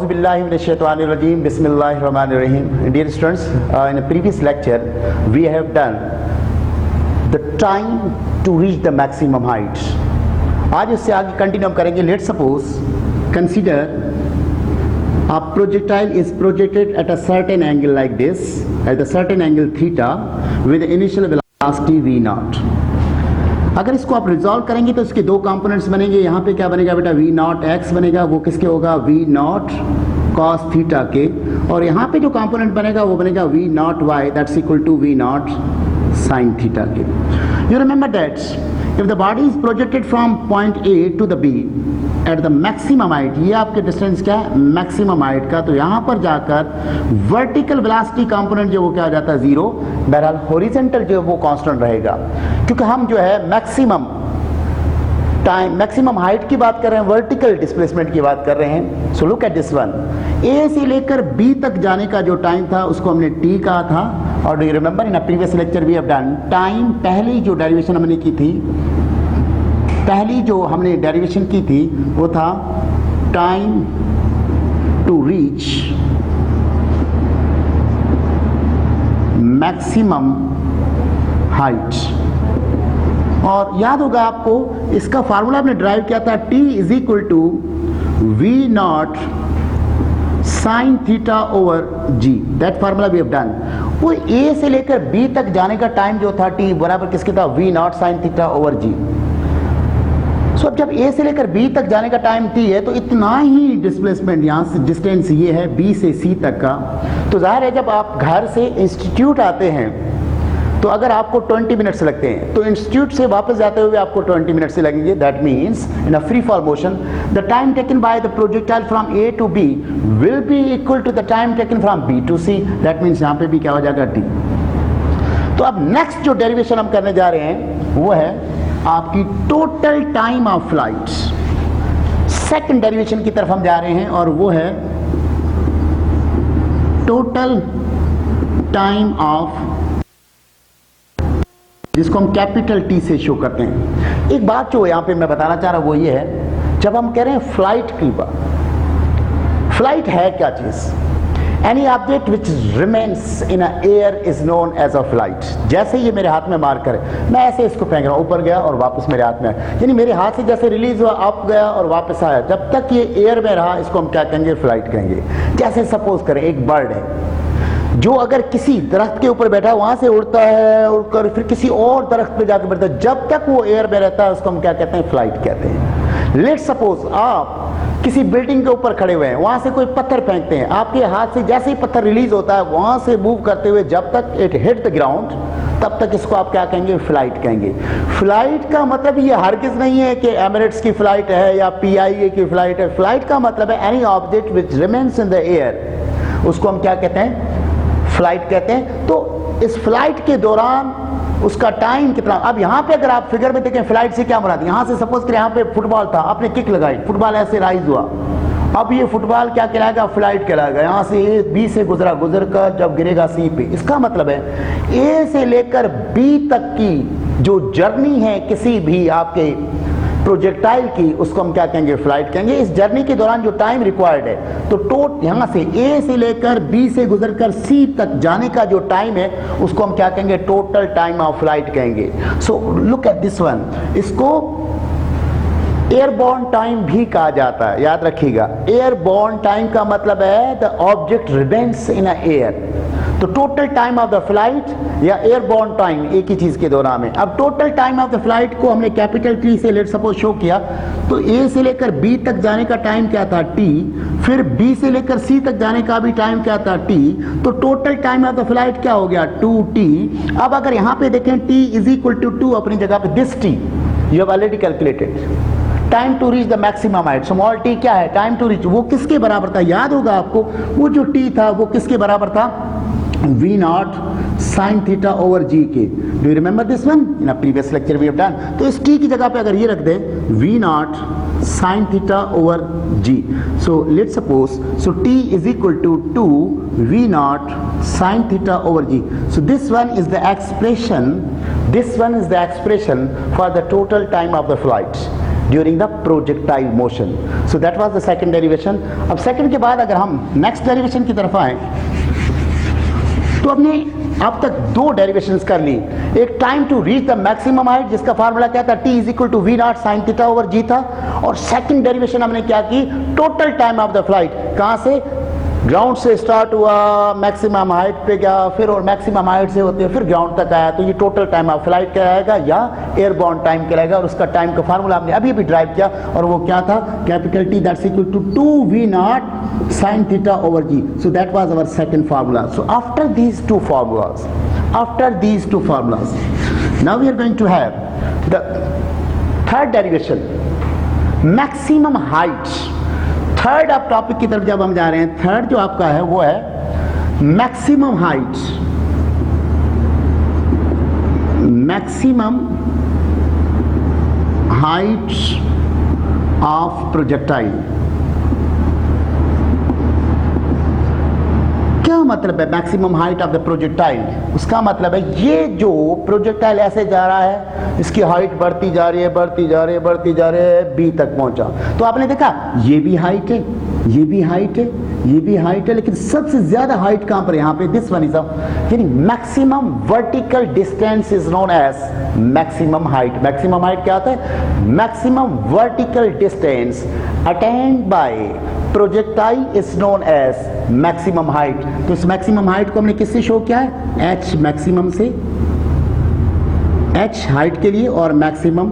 Auzubillahiminash-shaytanir-rajim. Bismillahir-rahmanir-rahim. Dear students, in a previous lecture we have done the time to reach the maximum height. आज इससे आगे continue हम करेंगे. Let's suppose consider a projectile is projected at a certain angle like this, at a certain angle theta with the initial velocity v naught. अगर इसको आप resolve करेंगे तो इसके दो कंपोनेंट्स बनेंगे. यहाँ पे क्या बनेगा बेटा, v नॉट x बनेगा, वो किसके होगा, v नॉट cos थीटा के. और यहाँ पे जो कंपोनेंट बनेगा वो बनेगा v not y, that's equal to v not sin theta के. You remember that if the body is projected from point A to the B at the maximum height, ये आपके डिस्टेंस क्या है, मैक्सिमम हाइट का, तो यहाँ पर जाकर वर्टिकल वेलोसिटी कंपोनेंट जो वो क्या हो जाता है, जीरो. बहरहाल हॉरिजॉन्टल जो है वो कांस्टेंट रहेगा, क्योंकि हम जो है मैक्सिमम टाइम, मैक्सिमम हाइट की बात कर रहे हैं, वर्टिकल डिस्प्लेसमेंट की बात कर रहे हैं. So look at this one. A से लेकर बी तक जाने का जो टाइम था उसको हमने टी कहा था. और do you remember in a previous lecture we have done time, पहली जो डेरिवेशन हमने की थी, पहली जो हमने डेरिवेशन की थी वो था time to reach maximum height. और याद होगा आपको इसका फार्मूला हमने ड्राइव किया था, T is equal to we not sine theta over G. That formula we have done. वो A से लेकर B तक जाने का टाइम जो था T बराबर किसके था, v not sine theta over ji. So अब जब A से लेकर B तक जाने का टाइम T है तो इतना ही डिस्प्लेसमेंट, यहाँ से डिस्टेंस ये है B से C तक का. तो जाहिर है जब आप घर से इंस्टीट्यूट आते हैं तो अगर आपको 20 मिनट्स लगते हैं तो इंस्टीट्यूट से वापस जाते हुए आपको 20 मिनट्स से लगेंगे. That means in a free fall motion the time taken by the projectile from A to B will be equal to the time taken from B to C. That means यहाँ पे भी क्या हो जाएगा, T. तो अब next जो derivation हम करने जा रहे हैं वो है आपकी total time of flight. Second derivation की तरफ हम जा रहे हैं और वो है टोटल टाइम ऑफ, जिसको हम कैपिटल T से शो करते हैं. एक बात जो यहाँ पे मैं बताना चाह रहा हूं वो ये है, जब हम कह रहे हैं फ्लाइट की बात, फ्लाइट है क्या चीज, any object which remains in a air is known as a flight. जैसे ये मेरे हाथ में मार्कर है, मैं ऐसे इसको फेंक रहा हूं, ऊपर गया और वापस मेरे हाथ में आया, यानी मेरे हाथ से जैसे रिलीज हुआ, अप गया और वापस आया, जब तक ये एयर में रहा इसको हम क्या कहेंगे, फ्लाइट कहेंगे. जैसे सपोज करें एक बर्ड है जो अगर किसी दरख्त के ऊपर बैठा है, वहां से उड़ता है, उड़कर फिर किसी और दरख्त पे जाकर बैठता है, जब तक वो एयर में रहता है उसको हम क्या कहते हैं, फ्लाइट कहते हैं. लेट्स सपोज आप किसी बिल्डिंग के ऊपर खड़े हुए हैं, वहां से कोई पत्थर फेंकते हैं, आपके हाथ से जैसे ही पत्थर रिलीज होता है वहां से मूव करते हुए जब तक इट हिट द ग्राउंड, तब तक इसको आप क्या कहेंगे, फ्लाइट कहेंगे. फ्लाइट का मतलब ये हरगिज नहीं है कि एमिरेट्स की फ्लाइट है या PIA की फ्लाइट है. फ्लाइट का मतलब है any object which remains in the air, उसको हम क्या कहते हैं, फ्लाइट कहते हैं. तो इस फ्लाइट के दौरान उसका टाइम कितना. अब यहाँ पे अगर आप फिगर में देखें फ्लाइट से क्या मुराद, यहाँ से सपोज करें यहाँ पे फुटबॉल था, आपने किक लगाई, फुटबॉल ऐसे राइज हुआ, अब ये फुटबॉल क्या कहलाएगा, फ्लाइट कहलाएगा. यहाँ से B से गुजरा, गुजर कर जब गिरेगा C पे. इसका मतलब है A से लेकर B तक की जो जर्नी है किसी भी आपके प्रोजेक्टाइल की, उसको हम क्या कहेंगे, फ्लाइट कहेंगे. इस जर्नी के दौरान जो टाइम रिक्वायर्ड है, तो यहाँ से A से लेकर B से गुजरकर C तक जाने का जो टाइम है उसको हम क्या कहेंगे, टोटल टाइम ऑफ फ्लाइट कहेंगे. सो लुक एट दिस वन. इसको एयरबॉर्न टाइम भी कहा जाता है, याद रखिएगा. एयरबॉर्न टाइम का मतलब है the object remains in a air. तो total time of the flight या एयरबॉर्न टाइम एक ही चीज के दौरान में. अब total time of the flight को हमने कैपिटल T से लेट सपोज शो किया, तो A से लेकर B तक जाने का टाइम क्या था, T. फिर B से लेकर C तक जाने का भी टाइम क्या था, T. तो total time of the flight क्या हो गया, 2T. अब अगर यहाँ पे देखें T इज इक्वल टू 2 अपनी जगह पे, this T you have already calculated. Time to reach the maximum height, small T क्या है, टाइम टू रीच, वो किसके बराबर था, याद होगा आपको, वो जो T था वो किसके बराबर था, V naught sine theta over G के. Do you remember this one, in a previous lecture we have done. तो इस T की जगह पे अगर ये रख दे V naught sine theta over G. So let suppose, so T is equal to 2 V naught sine theta over G. So this one is the expression, this one is the expression for the total time of the flight. During the projectile motion. So that was the second derivation. अब second के बाद अगर हम next derivation की तरफ आए तो हमने अब तक दो डेरिवेशंस कर ली. एक time to reach the maximum height जिसका फार्मूला क्या था, t is equal to we not sine theta over g था. और सेकंड डेरिवेशन हमने क्या की, total time of the flight, कहां से, ग्राउंड से स्टार्ट हुआ, मैक्सिमम हाइट पे गया, फिर और मैक्सिमम हाइट से होते हुए फिर ग्राउंड तक आया. तो ये टोटल टाइम ऑफ फ्लाइट कहलाएगा या एयरबॉर्न टाइम कहलाएगा. और उसका टाइम का फार्मूला हमने अभी ड्राइव किया और वो क्या था, capital T that's equal to 2v naught sin theta over g. So that was our second formula. So after these two formulas, now we are going to have the third derivation, maximum height. Third आप topic की तरफ जब हम जा रहे हैं, third जो आपका है वो है maximum height. Maximum height of projectile. क्या मतलब है maximum height of the projectile? उसका मतलब है ये जो प्रोजेक्टाइल ऐसे जा रहा है, इसकी हाइट बढ़ती जा रही है, बढ़ती जा रही है, बढ़ती जा रही है, बी तक पहुंचा. तो आपने देखा ये भी हाइट है, ये भी हाइट है, ये भी हाइट है, लेकिन सबसे ज्यादा हाइट कहां पर है, यहां पे दिस वन इज यानी maximum vertical distance is known as maximum height. Maximum height क्या होता है, maximum vertical distance attained by projectile is known as maximum height. तो इस मैक्सिमम हाइट को हमने किससे शो किया है, h मैक्सिमम से, h हाइट के लिए और मैक्सिमम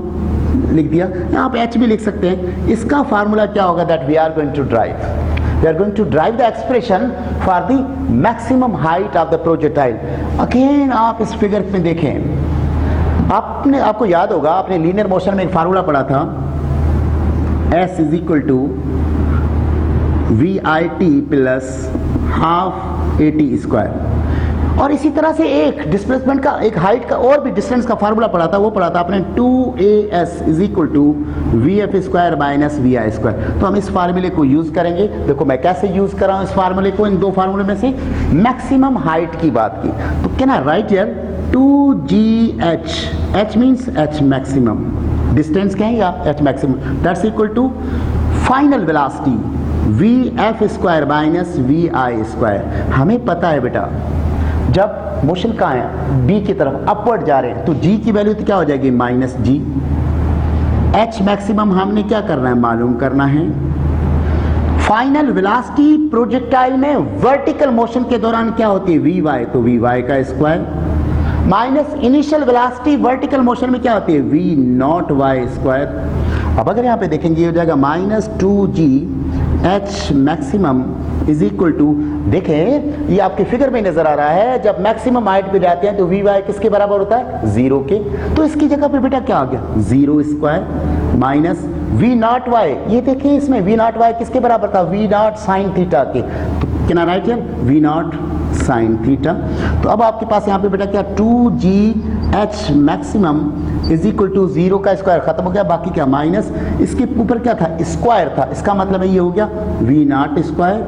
लिख दिया. यहाँ पे h भी लिख सकते हैं. इसका फार्मूला क्या होगा, that we are going to derive the expression for the maximum height of the projectile. Again आप इस फिगर में देखें, आपको याद होगा आपने लीनियर मोशन में एक फार्मूला पढ़ा था, s is equal to VIT plus half AT square. और इसी तरह से एक डिस्प्लेसमेंट का, एक हाइट का और भी डिस्टेंस का फार्मूला पढ़ा था, वो पढ़ा था आपने 2AS is equal to VF square minus VI square. तो हम इस फार्मूले को यूज करेंगे. देखो मैं कैसे यूज कर रहा हूं इस फार्मूले को, इन दो फार्मूले में से मैक्सिमम हाइट की बात की. तो can I write here 2GH, H means H maximum, distance क्या है या H maximum, that's equal to final velocity VF square minus VI square. हमें पता है बेटा जब मोशन कहाँ है, B की तरफ अपवर्ड जा रहे हैं, तो G की वैल्यू तो क्या हो जाएगी, माइनस G. H मैक्सिमम हमने क्या करना है, मालूम करना है. फाइनल वेलोसिटी प्रोजेक्टाइल में वर्टिकल मोशन के दौरान क्या होती है, VY, तो VY का square minus initial velocity vertical motion में क्या होती है, V नॉट Y स्क्वायर. अब अगर यहाँ पे देखेंगे हो जाएगा minus 2G H maximum is equal to, देखें ये आपके फिगर में नजर आ रहा है, जब मैक्सिमम हाइट पे जाते हैं तो VY किसके बराबर होता है, 0 के. तो इसकी जगह पे बेटा क्या आ गया, 0 square minus V not Y. ये देखें इसमें V नॉट Y किसके बराबर था, V नॉट साइन थीटा के. तो क्या राइट है, V नॉट साइन थीटा. तो अब आपके पास यहाँ पे बेटा क्या, 2GH maximum is equal to 0 का स्क्वायर खत्म हो गया, बाकी क्या माइनस, इसके ऊपर क्या था, स्क्वायर था. इसका मतलब ये हो गया V naught square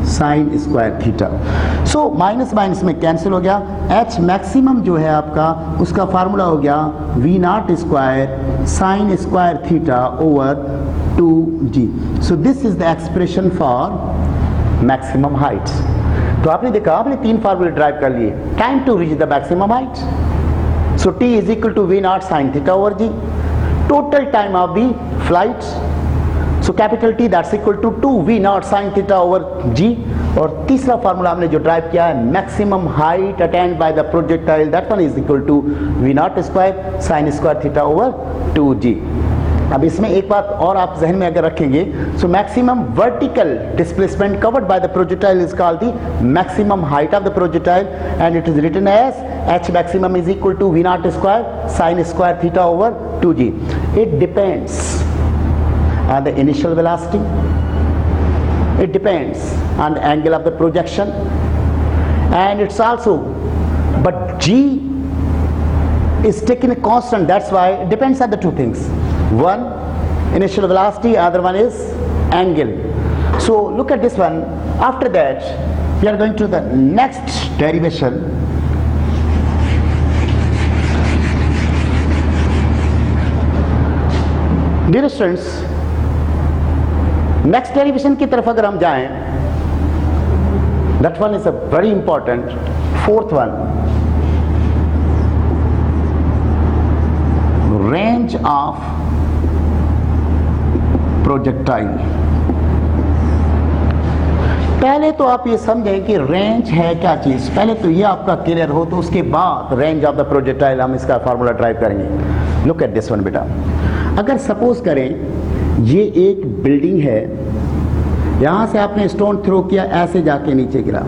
sine square theta. So minus minus में कैंसिल हो गया. H मैक्सिमम जो है आपका, उसका फार्मूला हो गया V naught square sine square theta over 2G. So this is the expression for maximum height. तो आपने देखा, आपने तीन फार्मूले ड्राइव कर लिए. Time to reach the maximum height, so T is equal to V naught sin theta over G. Total time of the flight, so capital T that's equal to 2 V naught sin theta over G. और तीसरा formula हमने जो derive किया है, maximum height attained by the projectile, that one is equal to V naught square sin square theta over 2G. अब इसमें एक बात और आप जहन में अगर रखेंगे, so maximum vertical displacement covered by the projectile is called the maximum height of the projectile and it is written as H maximum is equal to V naught square sin square theta over 2G. It depends on the initial velocity, it depends on the angle of the projection, and it's also, but G is taken a constant, that's why it depends on the two things. One initial velocity, other one is angle. So look at this one. After that we are going to the next derivation. Dear students, next derivation की तरफ अगर हम जाएं, that one is a very important, fourth one, range of projectile. पहले तो आप ये समझें कि रेंज है क्या चीज, पहले तो ये आपका क्लियर हो, तो उसके बाद रेंज ऑफ द प्रोजेक्टाइल हम इसका फार्मूला ड्राइव करेंगे। लुक एट दिस वन बेटा, अगर सपोज करें ये एक बिल्डिंग है, यहां से आपने स्टोन थ्रो किया, ऐसे जाके नीचे गिरा,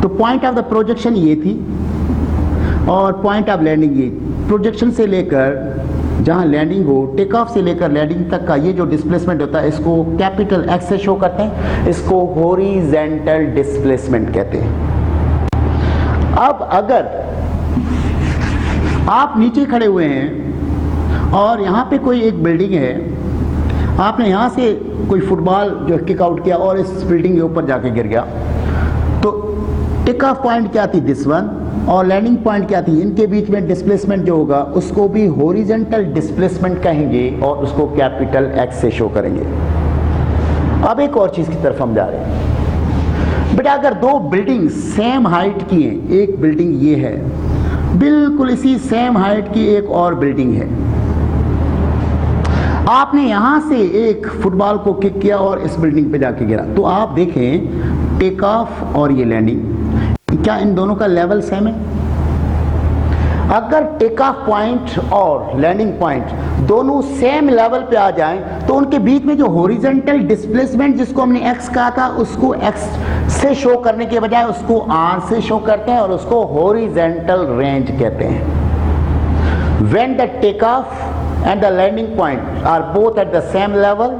तो पॉइंट ऑफ द प्रोजेक्शन ये थी और पॉइंट ऑफ लैंडिंग ये। प्रोजेक्शन से लेकर जहां लैंडिंग हो, टेक ऑफ से लेकर लैंडिंग तक का ये जो डिस्प्लेसमेंट होता है, इसको कैपिटल एक्स से शो करते हैं, इसको हॉरिजॉन्टल डिस्प्लेसमेंट कहते हैं। अब अगर आप नीचे खड़े हुए हैं और यहां पे कोई एक बिल्डिंग है, आपने यहां से कोई फुटबॉल जो किक आउट किया और इस बिल्डिंग के ऊपर जाके गिर गया, तो टेक ऑफ पॉइंट क्या थी, दिस वन, और लैंडिंग पॉइंट क्या थी, इनके बीच में डिस्प्लेसमेंट जो होगा उसको भी हॉरिजॉन्टल डिस्प्लेसमेंट कहेंगे और उसको कैपिटल एक्स से शो करेंगे। अब एक और चीज की तरफ हम जा रहे हैं बेटा, अगर दो बिल्डिंग सेम हाइट की हैं, एक बिल्डिंग ये है, बिल्कुल इसी सेम हाइट की एक और बिल्डिंग है, आपने यहां से एक फुटबॉल को किक किया और इस बिल्डिंग पे जाके गिरा, तो आप देखें टेक ऑफ और ये लैंडिंग, क्या इन दोनों का लेवल सेम है? अगर टेक ऑफ पॉइंट और लैंडिंग पॉइंट दोनों सेम लेवल पे आ जाएं, तो उनके बीच में जो हॉरिजॉन्टल डिस्प्लेसमेंट जिसको हमने एक्स कहा था, उसको एक्स से शो करने के बजाय उसको आर से शो करते हैं और उसको हॉरिजॉन्टल रेंज कहते हैं। When the take off and the landing point are both at the same level,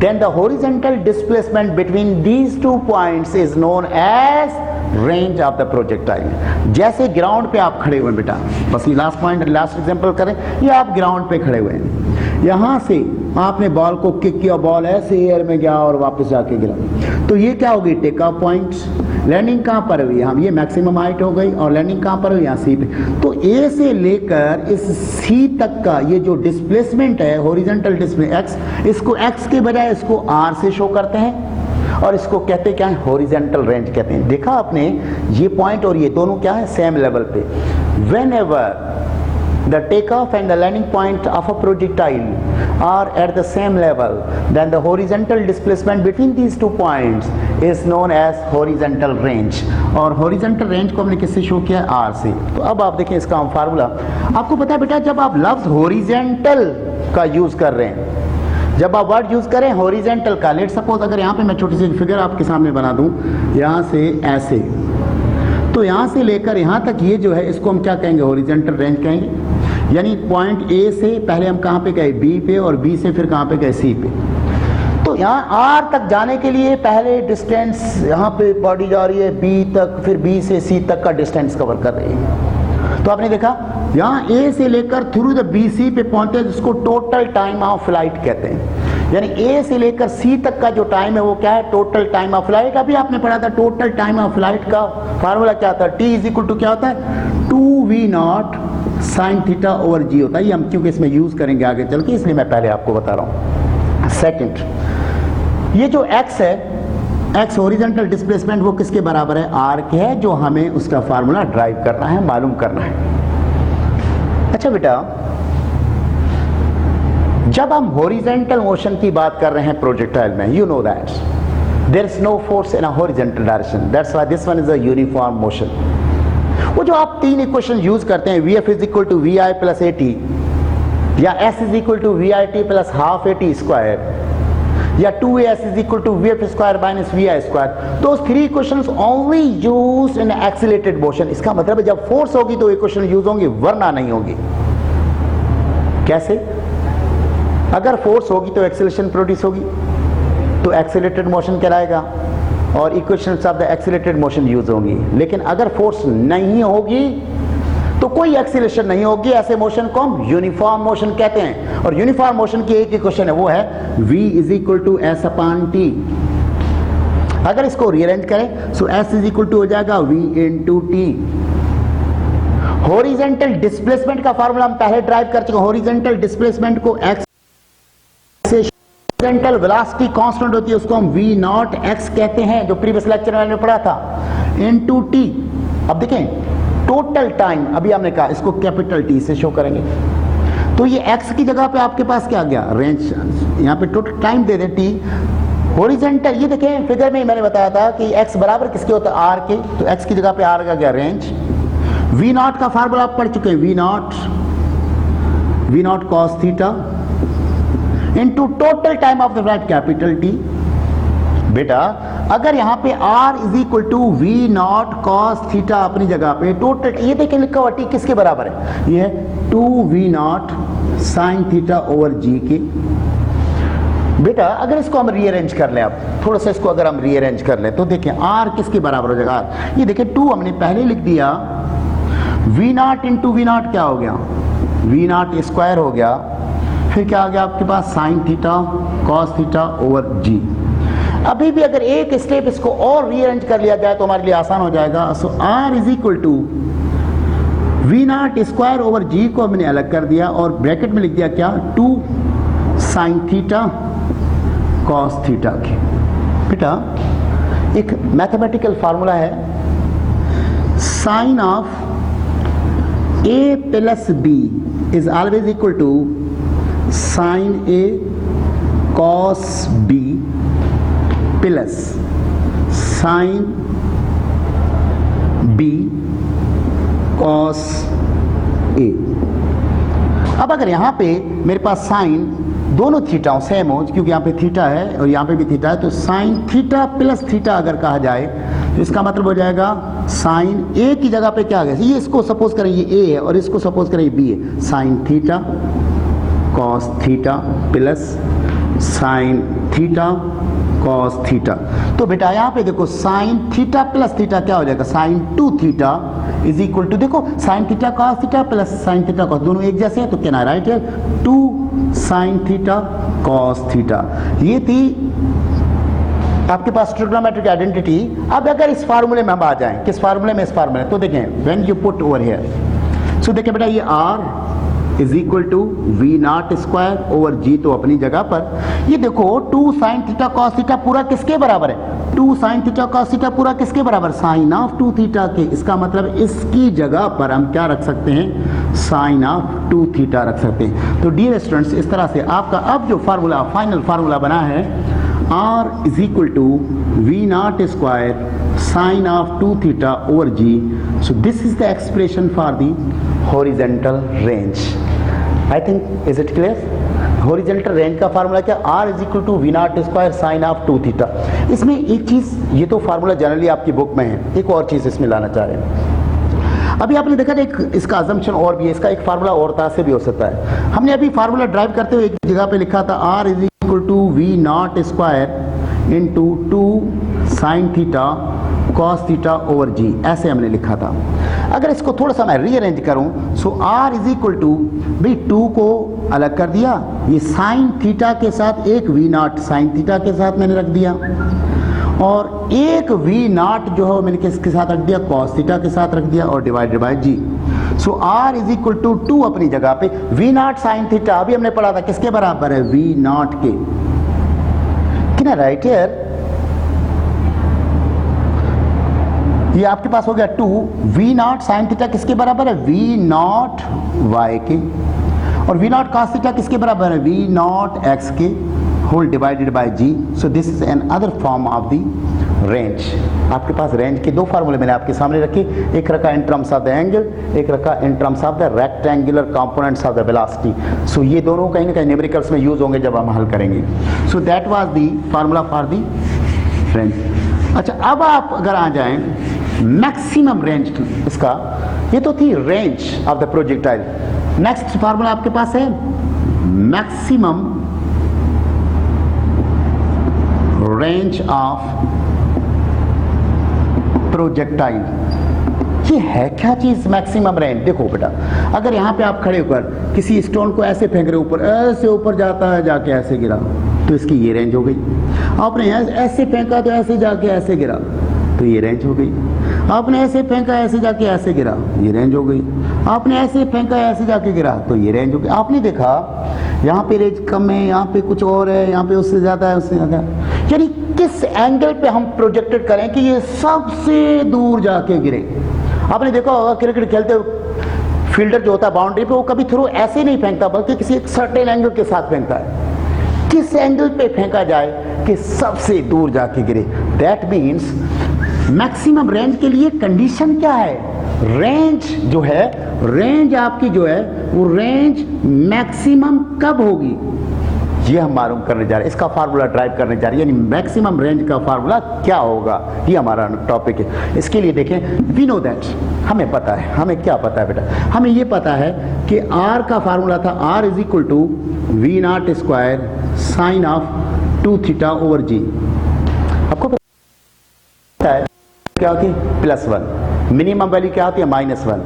then the horizontal displacement between these two points is known as range of the projectile। जैसे ground पे आप खड़े हुए हैं बेटा, बस ये लास्ट पॉइंट, लास्ट एग्जांपल करें, ये आप ग्राउंड पे खड़े हुए हैं, यहां से आपने बॉल को किक किया, बॉल ऐसे एयर में गया और वापस जाके गिरा, तो ये क्या होगी, टेक ऑफ पॉइंट। लैंडिंग कहां पर हुई, हम ये मैक्सिमम हाइट हो गई, और लैंडिंग कहां पर हुई, यहाँ सी पे। तो ए से लेकर इस सी तक का ये जो डिस्प्लेसमेंट है, हॉरिजॉन्टल डिस्प्लेसमेंट एक्स, इसको एक्स के बजाय इसको आर से शो करते हैं और इसको कहते क्या है, हॉरिजॉन्टल रेंज कहते हैं। देखा आपने, ये पॉइंट और ये दोनों क्या है, सेम लेवल पे। Whenever the takeoff and the landing point of a projectile are at the same level, then the horizontal displacement between these two points is known as horizontal range। और horizontal range को हमने किससे show किया, R से। तो अब आप देखें इसका हम फार्मूला, आपको पता है बेटा, जब आप लफ्ज horizontal का यूज कर रहे हैं, जब आप वर्ड यूज करें हॉरिजॉन्टल का, लेट सपोज अगर यहाँ पे मैं छोटी सी फिगर आपके सामने बना दूं, यहाँ से ऐसे, तो यहाँ से लेकर यहाँ तक ये जो है, इसको हम क्या कहेंगे, हॉरिजॉन्टल रेंज कहेंगे। यानी पॉइंट ए से पहले हम कहाँ पे गए, बी पे, और बी से फिर कहाँ पे गए, सी पे। तो यहाँ आर तक जाने के लिए पहले डिस्टेंस, यहाँ पे बॉडी जा रही है बी तक, फिर बी से सी तक का डिस्टेंस कवर कर रही है। तो आपने देखा यहाँ ए से लेकर थ्रू द बी सी पे पहुंचते हैं, जिसको टोटल टाइम ऑफ फ्लाइट कहते हैं। यानी ए से लेकर सी तक का जो टाइम है वो क्या है, टोटल टाइम ऑफ फ्लाइट। अभी आपने पढ़ा था टोटल टाइम ऑफ फ्लाइट का फार्मूला क्या था, टी इज इक्वल टू क्या होता है, 2v0 साइन थीटा ओवर जी होता है। ये हम क्योंकि इसमें यूज करेंगे आगे चल के, इसलिए मैं पहले आपको बता रहा हूं। सेकंड, ये जो x है, x हॉरिजॉन्टल डिस्प्लेसमेंट, वो किसके बराबर है, r के है, जो हमें उसका फार्मूला ड्राइव करना है, मालूम करना है। अच्छा बेटा, जब हम हॉरिजॉन्टल मोशन की बात कर रहे हैं प्रोजेक्टाइल में, you know that there is no force in a horizontal direction, that's why this one is a uniform motion. वो जो आप तीन इक्वेशन यूज करते हैं, v f is equal to v i plus a t, या s is equal to v i t plus half a t square, या 2as is equal to vf square minus vi square, those three equations only used in accelerated motion। इसका मतलब है जब force होगी तो equation use होंगी, वरना नहीं होगी। कैसे, अगर फोर्स होगी तो एक्सेलरेशन प्रोड्यूस होगी, तो एक्सेलरेटेड मोशन कहलाएगा और equations of the accelerated motion use होंगी। लेकिन अगर फोर्स नहीं होगी तो कोई एक्सीलरेशन नहीं होगी, ऐसे मोशन को हम यूनिफॉर्म मोशन कहते हैं। और यूनिफॉर्म मोशन की एक इक्वेशन है, वो है v is equal to S upon T. अगर इसको रीअरेंज करें तो s इज इक्वल टू हो जाएगा v into T. Horizontal displacement का फार्मूला हम पहले ड्राइव कर चुके हैं, हॉरिजॉन्टल डिस्प्लेसमेंट को x हॉरिजॉन्टल वेलोसिटी कांस्टेंट होती है उसको हम v नॉट x कहते हैं, जो प्रीवियस लेक्चर में हमने पढ़ा था, इनटू t। अब देखें टोटल टाइम, अभी हमने कहा इसको कैपिटल T से शो करेंगे, तो ये x की जगह पे आपके पास क्या आ गया, रेंज। यहाँ पे टोटल टाइम दे दे t, हॉरिजॉन्टल, ये देखें फिगर में मैंने बताया था कि x बराबर किसके होता है, r के, तो x की जगह पे r का गया रेंज। v नॉट का फार्मूला आप पढ़ चुके हैं, v naught cos theta into total time of the flight capital T। बेटा अगर यहाँ पे r is equal to we naught cos theta अपनी जगह पे, टोटल ये देखें लिखा हुआ t किसके बराबर है, ये है 2v not sine theta over g के। बेटा अगर इसको हम रीअरेंज कर लें, अब थोड़ा सा इसको अगर हम रीअरेंज कर लें तो देखें r किसके बराबर हो जाएगा, ये देखें 2 हमने पहले लिख दिया, v naught into V naught क्या हो गया, v नॉट स्क्वायर हो गया, फिर क्या आ गया आपके पास sine theta cos theta over g. अभी भी अगर एक स्टेप इसको और रीअरेंज कर लिया जाए तो हमारे लिए आसान हो जाएगा। So r is equal to we not square over g को हमने अलग कर दिया और ब्रैकेट में लिख दिया क्या, 2 साइन थीटा कॉस थीटा के। बेटा एक मैथमेटिकल फार्मूला है, sine of a plus b is always equal to sine a cos b plus sine b cos a। अब अगर यहां पे मेरे पास साइन दोनों थीटा सेम हो, क्योंकि यहाँ पे थीटा है और यहाँ पे भी थीटा है, तो साइन थीटा प्लस थीटा अगर कहा जाए तो इसका मतलब हो जाएगा साइन ए की जगह पे क्या आ गया, ये इसको सपोज करें ये ए है और इसको सपोज करें ये बी है, sign theta cos theta plus sine theta cos theta. तो बेटा यहाँ पे देखो साइन थीटा प्लस थीटा क्या हो जाएगा, sine 2 theta is equal to, देखो sine theta cos theta plus sine theta cos, दोनों एक जैसे हैं तो क्या राइट है, 2 साइन थीटा कॉस थीटा। ये थी आपके पास ट्रिग्नोमेट्रिक आइडेंटिटी। अब अगर इस फार्मूले में हम आ जाएं, किस फार्मूले में, इस फार्मूले, तो देखें when you put over here, so देखें बेटा ये r is equal to we not square over g, तो अपनी जगह पर ये देखो 2 साइन थीटा कॉस थीटा पूरा किसके बराबर है, 2 साइन थीटा कॉस थीटा पूरा किसके बराबर, साइन ऑफ 2 थीटा के। इसका मतलब इसकी जगह पर हम क्या रख सकते हैं, साइन ऑफ 2 थीटा रख सकते हैं। तो डियर स्टूडेंट्स इस तरह से आपका अब जो फार्मूला फाइनल फार्मूला बना है, r is equal to we not square sine of 2 theta over ji. So this is the expression for the horizontal range. I think is it clear. Horizontal range का formula क्या, r is equal to we not square sine of 2 theta. इसमें एक चीज, ये तो formula generally आपकी book में है, एक और चीज इसमें लाना चाह रहे हैं। अभी आपने देखा एक इसका अजम्पशन और भी है, इसका एक फार्मूला और तरह से भी हो सकता है। हमने अभी फार्मूला ड्राइव करते हुए एक जगह पे लिखा था r is equal to we not square into 2 sine theta cos theta over g, ऐसे हमने लिखा था। अगर इसको थोड़ा सा मैं रीअरेंज करूं, सो r इज इक्वल टू, भाई 2 को अलग कर दिया, ये साइन थीटा के साथ एक वी नॉट साइन थीटा के साथ मैंने रख दिया, और एक वी नॉट जो है मैंने किसके साथ रख दिया, कॉस थीटा के साथ रख दिया, और divided by G. So r is equal to 2 अपनी जगह पे, वी नॉट साइन थीटा अभी हमने पढ़ा था किसके बराबर है, वी नॉट के, कि ना राइट हियर। ये आपके पास हो गया 2 वी नॉट साइन थीटा किसके बराबर है, वी नॉट वाई के, और वी नॉट कॉस थीटा किसके बराबर है, वी नॉट एक्स के, whole divided by G. So this is another form of the range. आपके पास रेंज के 2 फार्मूले मैंने आपके सामने रखे, एक रखा in terms of the angle, एक रखा in terms of the rectangular components of the velocity. So ये दोनों कहीं ना कहीं न्यूमेरिकल्स में यूज होंगे जब हम हल करेंगे। So that was the formula for the range. अच्छा अब आप अगर आ जाएं मैक्सिमम रेंज इसका, ये तो थी range of the projectile. Next formula आपके पास है मैक्सिमम रेंज ऑफ प्रोजेक्टाइल। ये है क्या चीज मैक्सिमम रेंज? देखो बेटा अगर यहाँ पे आप खड़े होकर किसी स्टोन को ऐसे फेंक रहे ऊपर, ऐसे ऊपर जाता है जाके ऐसे गिरा, तो इसकी ये रेंज हो गई। आपने ऐसे फेंका तो ऐसे जाके ऐसे गिरा, तो ये रेंज हो गई। आपने ऐसे फेंका ऐसे जाके ऐसे गिरा, ये रेंज हो गई। आपने ऐसे फेंका ऐसे जाके गिरा, तो ये रेंज हो गई। आपने देखा यहाँ पे रेंज कम है, यहाँ पे कुछ और है, यहाँ पे उससे ज़्यादा है, उससे ज़्यादा है। यानी किस एंगल पे हम प्रोजेक्टेड करें कि ये सबसे दूर जाके गिरे। आपने देखा होगा क्रिकेट खेलते हुए फील्डर जो होता है बाउंड्री पे, वो कभी थ्रो ऐसे नहीं फेंकता बल्कि किसी एक सर्टेन एंगल के साथ फेंकता है। किस एंगल पे फेंका जाए कि सबसे दूर जाके गिरे। दैट मीन्स मैक्सिमम रेंज के लिए कंडीशन क्या है? रेंज जो है, रेंज आपकी जो है वो रेंज मैक्सिमम कब होगी, ये हम मालूम करने जा रहे हैं। इसका फार्मूला ड्राइव करने जा रहे हैं, यानी मैक्सिमम रेंज का फार्मूला क्या होगा, ये हमारा टॉपिक है। इसके लिए देखें, वी नो दैट, हमें पता है। हमें क्या पता है बेटा? हमें ये पता है कि आर का फार्मूला था r is equal to we not square sine of 2 theta over g. आपको पता है क्या होती है? +1। मिनिमम वैल्यू क्या होती है? -1।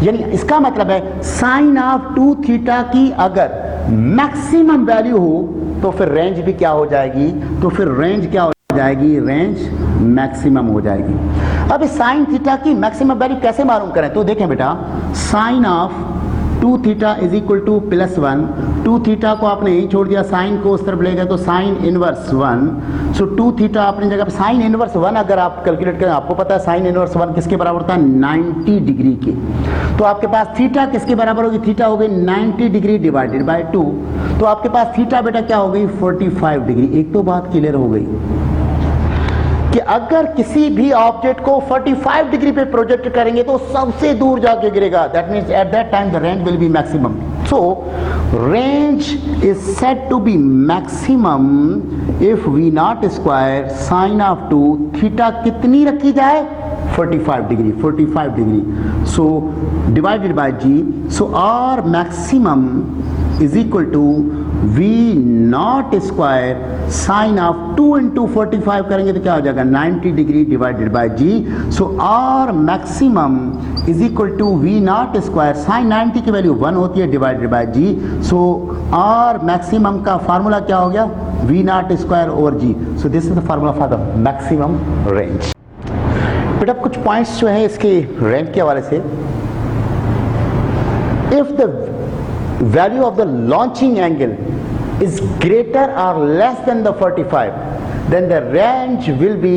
यानी इसका मतलब है साइन ऑफ 2 थीटा की अगर मैक्सिमम वैल्यू हो तो फिर रेंज भी क्या हो जाएगी? तो फिर रेंज क्या हो जाएगी? रेंज मैक्सिमम हो जाएगी। अब इस साइन थीटा की मैक्सिमम वैल्यू कैसे मालूम करें? तो देखें बेटा, sine of 2 theta is equal to +1। 2 थीटा को आपने यही छोड़ दिया, साइन को उस तरफ ले गए तो साइन इनवर्स 1। सो 2 थीटा अपनी जगह पर साइन इनवर्स 1 अगर आप कैलकुलेट करें, आपको पता है साइन इनवर्स 1 किसके बराबर होता है? 90 डिग्री के। तो आपके पास थीटा किसके बराबर होगी? थीटा हो गई 90 डिग्री डिवाइडेड बाय 2। तो आपके पास थीटा बेटा क्या हो गई? 45 डिग्री। एक तो बात क्लियर हो गई कि अगर किसी भी ऑब्जेक्ट को 45 डिग्री पे प्रोजेक्ट करेंगे तो सबसे दूर जाके गिरेगा। That means at that time the range will be maximum. So range is said to be maximum if V not square sine of 2 theta कितनी रखी जाए? 45 degree. 45 degree. So divided by G. So R maximum is equal to we not square sine of 2 into 45 करेंगे तो क्या हो जाएगा? 90 degree divided by G. So R maximum is equal to we not square, sine 90 की value 1 होती है, divided by G. So R maximum का formula क्या हो गया? V not square over ji. So this is the formula for the maximum range. बेटा कुछ points जो है इसके रेंज के हवाले से, if the value of the launching angle is greater or less than the 45, then the range will be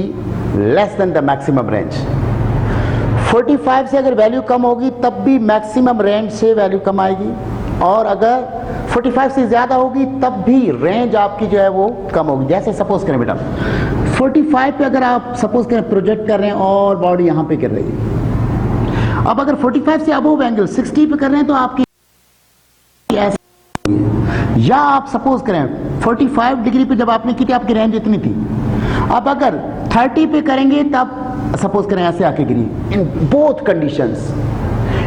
less than the maximum range. 45 से अगर वैल्यू कम होगी तब भी मैक्सिमम रेंज से वैल्यू कम आएगी, और अगर 45 से ज्यादा होगी तब भी रेंज आपकी जो है वो कम होगी। जैसे सपोज करें बेटा 45 पे अगर आप सपोज करें प्रोजेक्ट कर रहे हैं और बॉडी यहां पे गिर रही है। अब अगर 45 से अबोव एंगल 60 पे कर रहे हैं तो आपकी, या आप सपोज करें 45 डिग्री पे जब आपने की थी आपकी रेंज इतनी थी, अब अगर 30 पे करेंगे तब सपोज करें ऐसे आके गिरी। In both conditions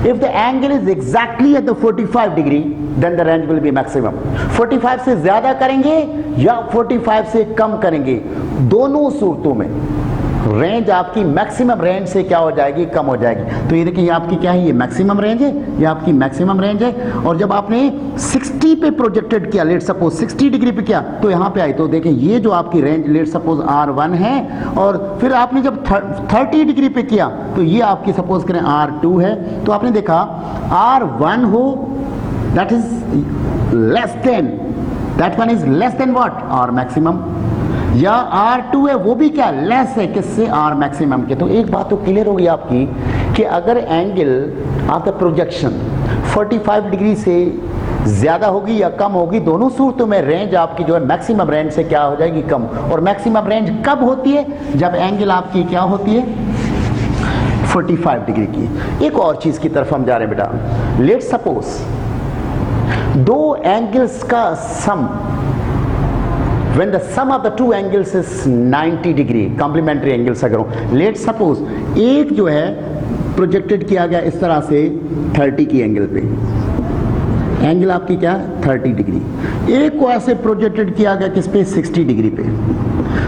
if the angle is exactly at the 45 degree then the range will be maximum. 45 से ज्यादा करेंगे या 45 से कम करेंगे, दोनों सूरतों में रेंज आपकी मैक्सिमम रेंज से क्या हो जाएगी? कम हो जाएगी। तो ये देखिए, ये आपकी क्या है? ये मैक्सिमम रेंज है, ये आपकी मैक्सिमम रेंज है। और जब आपने 60 पे प्रोजेक्टेड किया, लेट सपोज 60 डिग्री पे किया, तो यहाँ पे आई तो देखिए ये जो आपकी रेंज लेट सपोज R1 है, और फिर आपने जब 30 डिग्री पे किया तो ये आपकी सपोज करें R2 है। तो आपने देखा R1 हो that is less than, that one is less than what? R maximum. या R2 है वो भी क्या? लेस है किससे? R मैक्सिमम के। तो एक बात तो क्लियर होगी आपकी कि अगर angle of the projection 45 degree से ज्यादा होगी या कम होगी, दोनों सूरतों में रेंज आपकी जो है मैक्सिमम रेंज से क्या हो जाएगी? कम। और मैक्सिमम रेंज कब होती है? जब एंगल आपकी क्या होती है? 45 डिग्री की। एक और चीज की तरफ हम जा रहे हैं बेटा, लेट सपोज दो एंगल्स का sum, when the sum of the two angles is 90 degree, complementary angles अगर हो, लेट सपोज एक जो है प्रोजेक्टेड किया गया इस तरह से 30 की एंगल पे, एंगल आपकी क्या? 30 डिग्री। एक को ऐसे प्रोजेक्टेड किया गया किस पे? 60 डिग्री पे।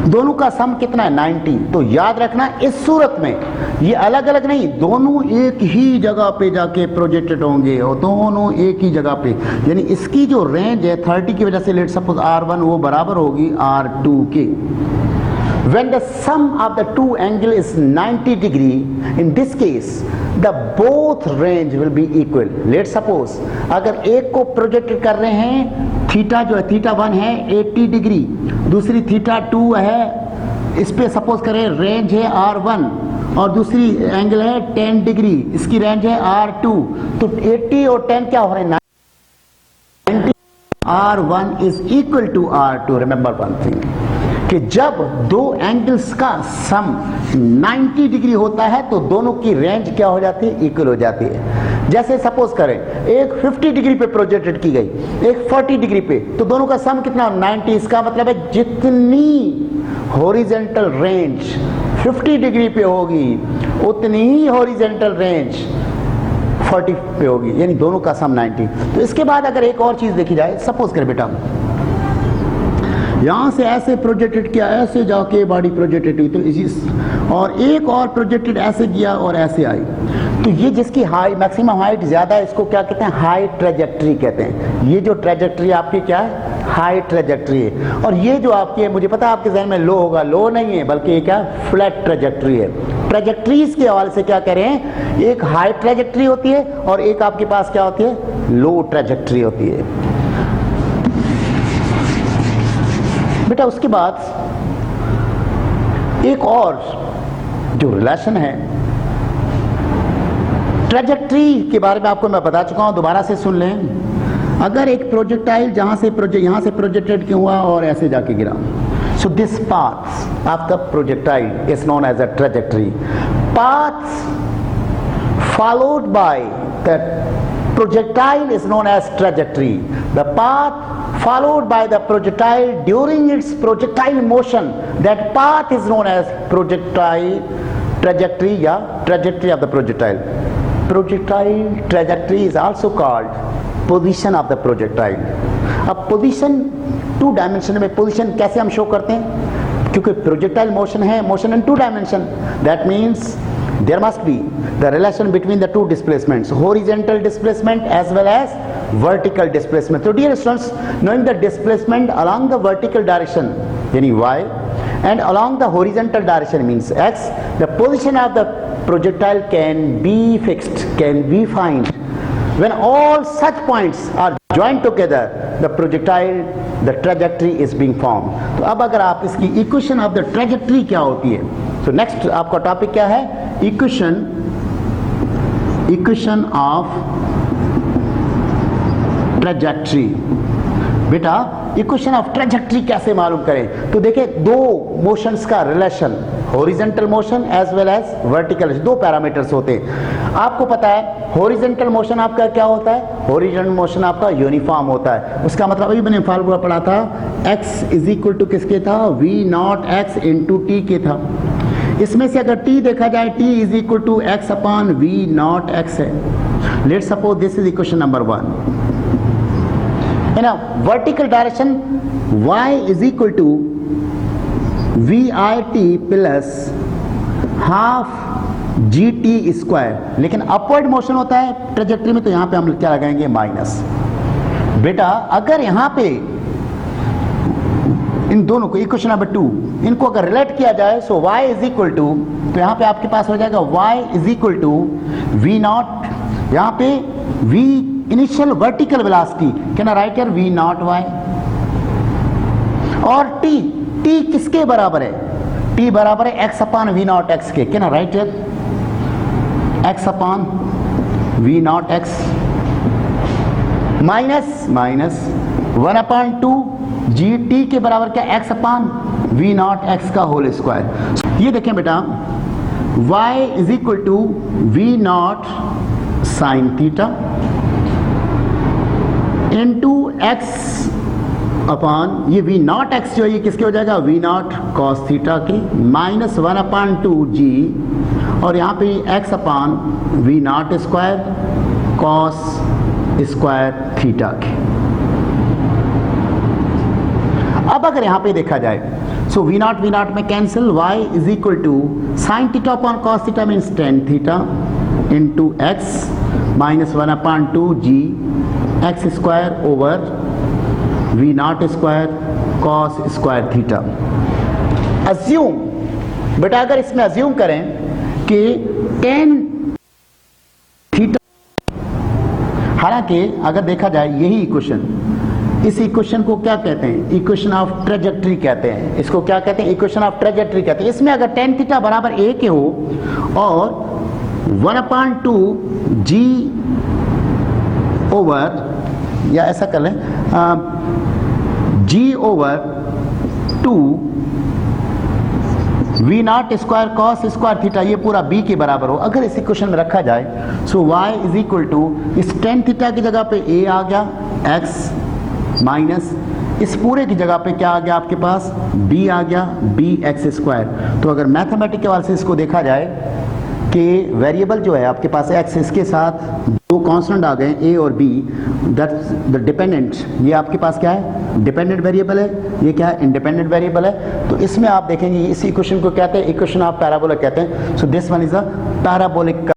दोनों का सम कितना है? 90। तो याद रखना इस सूरत में ये अलग अलग नहीं, दोनों एक ही जगह पे जाके प्रोजेक्टेड होंगे, और दोनों एक ही जगह पे। यानी इसकी जो रेंज है 30 की वजह से लेट सपोज R1 वो बराबर होगी R2 के। When the sum of the two angle is 90 degree, in this case the both range will be equal. Let's suppose अगर एक को प्रोजेक्ट कर रहे हैं, थीटा जो है थीटा 1 है 80 डिग्री, दूसरी थीटा 2 है, इस पे सपोज करें रेंज है R1 और दूसरी एंगल है 10 डिग्री, इसकी रेंज है R2, तो 80 और 10 क्या हो रहे हैं, 90. R1 is equal to R2. Remember one thing कि जब दो एंगल्स का सम 90 डिग्री होता है तो दोनों की रेंज क्या हो जाती है, इक्वल हो जाती है. जैसे सपोज करें एक 50 डिग्री पे प्रोजेक्टेड की गई, एक 40 डिग्री पे, तो दोनों का सम कितना 90. इसका मतलब है जितनी हॉरिजॉन्टल रेंज 50 डिग्री पे होगी उतनी ही हॉरिजॉन्टल रेंज 40 पे होगी, यानी दोनों का सम 90. तो इसके बाद अगर एक और चीज देखी जाए, सपोज कर बेटा यहां से ऐसे प्रोजेक्टेड किया, ऐसे जाके बॉडी प्रोजेक्टेड हुई, तो इसी और एक और प्रोजेक्टेड ऐसे किया और ऐसे आई, तो ये जिसकी हाई मैक्सिमम हाइट ज्यादा है इसको क्या कहते हैं, हाई ट्रेजेक्ट्री कहते हैं. ये जो ट्रेजेक्ट्री आपकी क्या है, हाई ट्रेजेक्ट्री है. और ये जो आपकी है, मुझे पता है आपके जहन में लो होगा, लो नहीं है बल्कि ये क्या फ्लैट ट्रेजेक्ट्री है. ट्रेजेक्ट्रीज के हवाले से क्या कह रहे हैं, एक हाई ट्रेजेक्ट्री होती है और एक आपके पास क्या होती है, लो ट्रेजेक्ट्री होती है. बेटा उसके बाद एक और जो रिलेशन है ट्रेजेक्ट्री के बारे में आपको मैं बता चुका हूं, दोबारा से सुन लें. अगर एक प्रोजेक्टाइल यहां से प्रोजेक्टेड क्यों हुआ और ऐसे जाके गिरा, so this path of the projectile is known as a trajectory. Path followed by the projectile is known as trajectory. The path followed by the projectile during its projectile motion, that path is known as projectile trajectory या trajectory of the projectile. Projectile trajectory is also called position of the projectile. अब position 2 dimension में position कैसे हम show करते हैं, क्योंकि projectile motion है, motion in 2 dimension, that means there must be the relation between the two displacements, horizontal displacement as well as vertical displacement. So dear students, knowing the displacement along the vertical direction yani y and along the horizontal direction means x, the position of the projectile can be fixed, can be found when all such points are joined together. The projectile, the trajectory is being formed. तो अब अगर आप इसकी equation of the trajectory क्या होती है, तो next आपका टॉपिक क्या है, इक्वेशन ऑफ ट्रेजेक्ट्री. बेटा इक्वेशन ऑफ ट्रेजेक्ट्री कैसे मालूम करें, तो देखिए दो मोशंस का relation, horizontal motion as well as vertical, 2 parameters होते हैं. आपको पता है हॉरिजॉन्टल मोशन आपका क्या होता है, हॉरिजॉन्टल मोशन आपका यूनिफॉर्म होता है. उसका मतलब अभी मैंने फार्मूला पढ़ा था, x इज इक्वल टू किसके था, v naught x into T के था. इसमें से अगर t देखा जाए, t is equal to x upon v naught x है. Let's suppose this is equation number 1. in a vertical direction y is equal to vit plus half gt square. लेकिन upward motion होता है trajectory में, तो यहां पे हम क्या लगाएंगे, माइनस. बेटा अगर यहां पे इन दोनों को इक्वेशन नंबर 2 इनको अगर रिलेट किया जाए, so y is equal to, तो यहां पे आपके पास हो जाएगा y is equal to v naught, यहां पे v initial vertical velocity, can I write here v not y, और t किसके बराबर है, t बराबर है x upon v naught x के, can I write here x upon v naught x minus 1 upon 2 gt के बराबर क्या, x upon v naught x का होल स्क्वायर. ये देखें बेटा y is equal to v naught sine theta into X upon ये v naught x जो है ये किसके हो जाएगा, v नॉट कॉस थीटा की, माइनस 1 अपॉन 2 g, और यहाँ पे x upon v naught square cos square theta की. अब अगर यहाँ पे देखा जाए, सो v नॉट में cancel, y is equal to sine theta upon cos theta means tan theta into X minus 1 upon 2 g X square over v naught square cos square theta. Assume, बेटा अगर इसमें अज्यूम करें कि tan theta, हालांकि अगर देखा जाए यही इक्वेशन, इस इक्वेशन को क्या कहते हैं, इक्वेशन ऑफ ट्रेजेक्टरी कहते हैं, इसको क्या कहते हैं, इक्वेशन ऑफ ट्रेजेक्टरी कहते हैं। इसमें अगर tan थीटा बराबर a के हो और 1/2 g ओवर, या ऐसा कर लें g over 2 v naught square cos square theta, ये पूरा b के बराबर हो, अगर इस इक्वेशन में रखा जाए, so y is equal to, इस tan थीटा की जगह पे a आ गया, x माइनस इस पूरे की जगह पे क्या आ गया आपके पास, b आ गया, bx स्क्वायर। तो अगर मैथमेटिकल वाले से इसको देखा जाए कि वेरिएबल जो है आपके पास x, इसके साथ दो कांस्टेंट आ गए a और b, दैट्स द डिपेंडेंट, ये आपके पास क्या है, डिपेंडेंट वेरिएबल है, ये क्या है, इंडिपेंडेंट वेरिएबल है। तो इसमें आप देखेंगे इस इक्वेशन को कहते हैं इक्वेशन ऑफ पैराबोला कहते हैं। सो this one is a parabolic